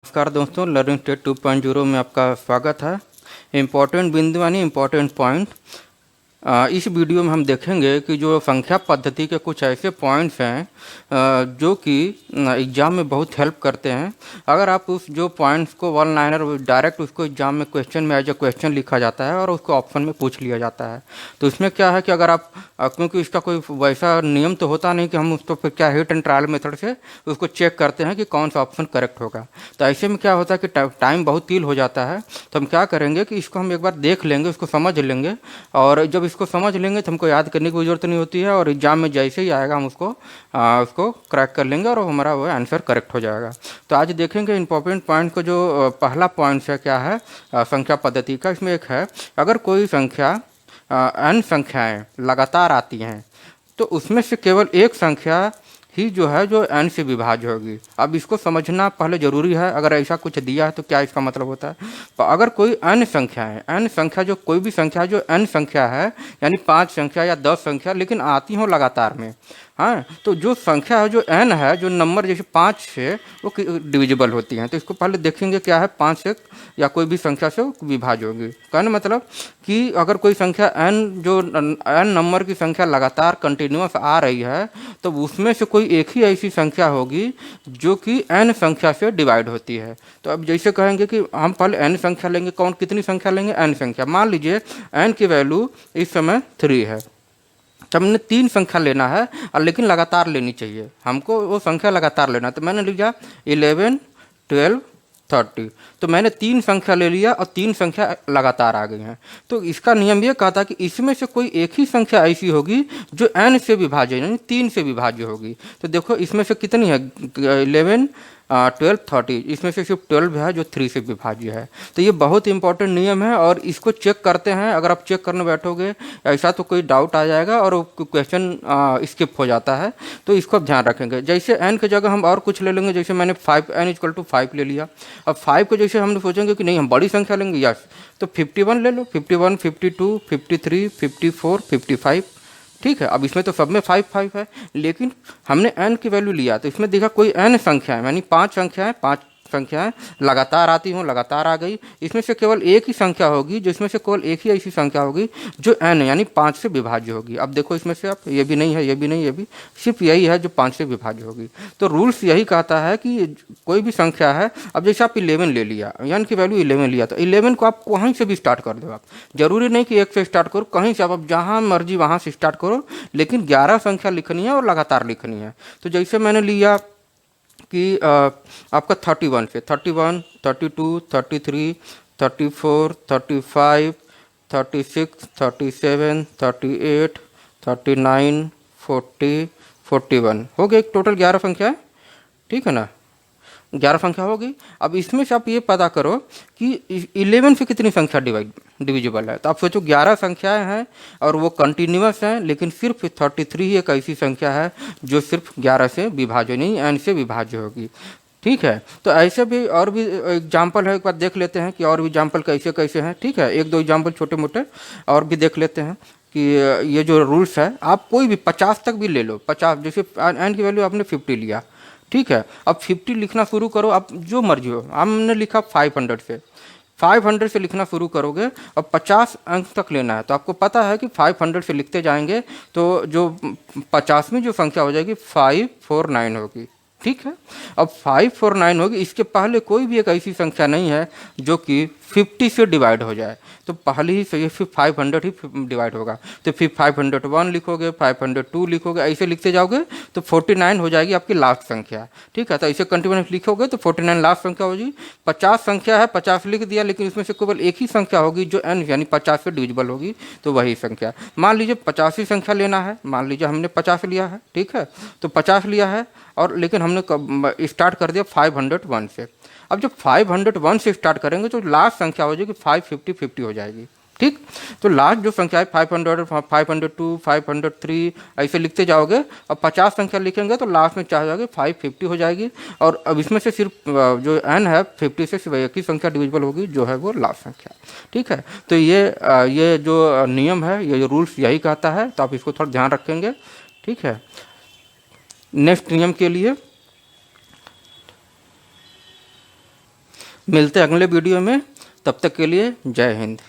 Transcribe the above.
नमस्कार दोस्तों, learning TET 2.0 में आपका स्वागत है। इम्पोर्टेंट बिंदु यानी इम्पोर्टेंट पॉइंट। इस वीडियो में हम देखेंगे कि जो संख्या पद्धति के कुछ ऐसे पॉइंट्स हैं जो कि एग्ज़ाम में बहुत हेल्प करते हैं। अगर आप उस जो पॉइंट्स को वन लाइनर डायरेक्ट उसको एग्ज़ाम में क्वेश्चन में एज ए क्वेश्चन लिखा जाता है और उसको ऑप्शन में पूछ लिया जाता है। तो इसमें क्या है कि अगर आप क्योंकि इसका कोई वैसा नियम तो होता नहीं कि हम उसको फिर क्या हिट एंड ट्रायल मेथड से उसको चेक करते हैं कि कौन सा ऑप्शन करेक्ट होगा। तो ऐसे में क्या होता है कि टाइम बहुत तील हो जाता है। तो हम क्या करेंगे कि इसको हम एक बार देख लेंगे, उसको समझ लेंगे, और जब इसको समझ लेंगे तो हमको याद करने की ज़रूरत नहीं होती है, और एग्जाम में जैसे ही आएगा हम उसको क्रैक कर लेंगे और हमारा वो आंसर करेक्ट हो जाएगा। तो आज देखेंगे इंपॉर्टेंट पॉइंट को। जो पहला पॉइंट है क्या है संख्या पद्धति का, इसमें एक है अगर कोई संख्या n संख्याएं लगातार आती हैं तो उसमें से केवल एक संख्या ही जो है जो n से विभाज्य होगी। अब इसको समझना पहले ज़रूरी है। अगर ऐसा कुछ दिया है तो क्या इसका मतलब होता है। तो अगर कोई n संख्या है, n संख्या जो कोई भी संख्या जो n संख्या है यानी 5 संख्या या 10 संख्या लेकिन आती हो लगातार में, हाँ, तो जो संख्या है जो n है, जो नंबर जैसे 5 से वो डिविजिबल होती हैं। तो इसको पहले देखेंगे क्या है, 5 से या कोई भी संख्या से विभाज्य होगी। कहने मतलब कि अगर कोई संख्या n जो n नंबर की संख्या लगातार कंटिन्यूस आ रही है तो उसमें से कोई एक ही ऐसी संख्या होगी जो कि n संख्या से डिवाइड होती है। तो अब जैसे कहेंगे कि हम पहले n संख्या लेंगे, कौन कितनी संख्या लेंगे, n संख्या। मान लीजिए n की वैल्यू इस समय 3 है, तो हमने 3 संख्या लेना है और लेकिन लगातार लेनी चाहिए, हमको वो संख्या लगातार लेना। तो मैंने लिया 11, 12, 30। तो मैंने 3 संख्या ले लिया और 3 संख्या लगातार आ गई हैं। तो इसका नियम ये कहता है कि इसमें से कोई एक ही संख्या ऐसी होगी जो n से विभाज्य यानी 3 से विभाज्य होगी। तो देखो इसमें से कितनी है, 11, 12, 30, इसमें से सिर्फ 12 है जो 3 से विभाज्य है। तो ये बहुत इंपॉर्टेंट नियम है और इसको चेक करते हैं। अगर आप चेक करने बैठोगे ऐसा तो कोई डाउट आ जाएगा और क्वेश्चन स्किप हो जाता है। तो इसको आप ध्यान रखेंगे। जैसे n की जगह हम और कुछ ले लेंगे, जैसे मैंने 5 n = 5 ले लिया। अब 5 को जैसे हमने सोचेंगे कि नहीं हम बड़ी संख्या लेंगे, यस, तो 51 ले लो, 51, 52, 53, 54, 55। ठीक है, अब इसमें तो सब में 5 5 है, लेकिन हमने n की वैल्यू लिया तो इसमें देखा कोई n संख्या है यानी 5 संख्याएं लगातार आती हों, लगातार आ गई। इसमें से केवल एक ही संख्या होगी जो इसमें से केवल एक ही ऐसी संख्या होगी जो n यानी 5 से विभाज्य होगी। अब देखो इसमें से आप ये भी नहीं है, ये भी नहीं, ये भी, सिर्फ यही है जो 5 से विभाज्य होगी। तो रूल्स यही कहता है कि कोई भी संख्या है, अब जैसे आप 11 ले लिया, n की वैल्यू 11 लिया, तो 11 को आप कहीं से भी स्टार्ट कर दो। आप जरूरी नहीं कि 1 से स्टार्ट करो, कहीं से आप जहाँ मर्जी वहाँ से स्टार्ट करो, लेकिन 11 संख्या लिखनी है और लगातार लिखनी है। तो जैसे मैंने लिया कि आपका 31 से 31, 32, 33, 34, 35, 36, 37, 38, 39, 40, 41 हो गए। टोटल 11 संख्या है, ठीक है ना, 11 संख्या होगी। अब इसमें से आप ये पता करो कि 11 से कितनी संख्या डिविजिबल है। तो आप सोचो 11 संख्याएं हैं और वो कंटिन्यूस हैं, लेकिन सिर्फ 33 ही एक ऐसी संख्या है जो सिर्फ 11 से विभाज्य नहीं n से विभाज्य होगी। ठीक है, तो ऐसे भी और भी एग्जाम्पल है, एक बार देख लेते हैं कि और भी एग्जाम्पल कैसे कैसे हैं। ठीक है, एक दो एग्जाम्पल छोटे मोटे और भी देख लेते हैं कि ये जो रूल्स है आप कोई भी 50 तक भी ले लो। 50 जैसे n की वैल्यू आपने 50 लिया, ठीक है, अब 50 लिखना शुरू करो, आप जो मर्जी हो। हमने लिखा 500 से लिखना शुरू करोगे। अब 50 अंक तक लेना है तो आपको पता है कि 500 से लिखते जाएंगे तो जो 50वीं जो संख्या हो जाएगी 549 होगी। ठीक है, अब 549 होगी, इसके पहले कोई भी एक ऐसी संख्या नहीं है जो कि 50 से डिवाइड हो जाए। तो पहले ही से फिर 500 ही डिवाइड होगा। तो फिर 501 लिखोगे, 502 लिखोगे, ऐसे लिखते जाओगे तो 49 हो जाएगी आपकी लास्ट संख्या। ठीक है, तो ऐसे कंटिन्यूस लिखोगे तो 49 लास्ट संख्या होगी। 50 संख्या है, 50 लिख दिया, लेकिन इसमें से केवल एक ही संख्या होगी जो n यानी 50 से डिविजिबल होगी, तो वही संख्या। मान लीजिए 85 संख्या लेना है, मान लीजिए हमने 50 लिया है, ठीक है, तो 50 लिया है और लेकिन हमने स्टार्ट कर दिया 501 से। अब जब 501 से स्टार्ट करेंगे तो लास्ट संख्या हो जाएगी 550 हो जाएगी। ठीक, तो लास्ट जो संख्या है 500, 502, 503 ऐसे लिखते जाओगे। अब 50 संख्या लिखेंगे तो लास्ट में क्या हो जाएगी 550 हो जाएगी। और अब इसमें से सिर्फ जो n है 50 से सिर्फ एक ही संख्या डिविजिबल होगी जो है वो लास्ट संख्या। ठीक है, तो ये जो नियम है, ये जो रूल्स यही कहता है, तो आप इसको थोड़ा ध्यान रखेंगे। ठीक है, नेक्स्ट नियम के लिए मिलते हैं अगले वीडियो में, तब तक के लिए जय हिंद।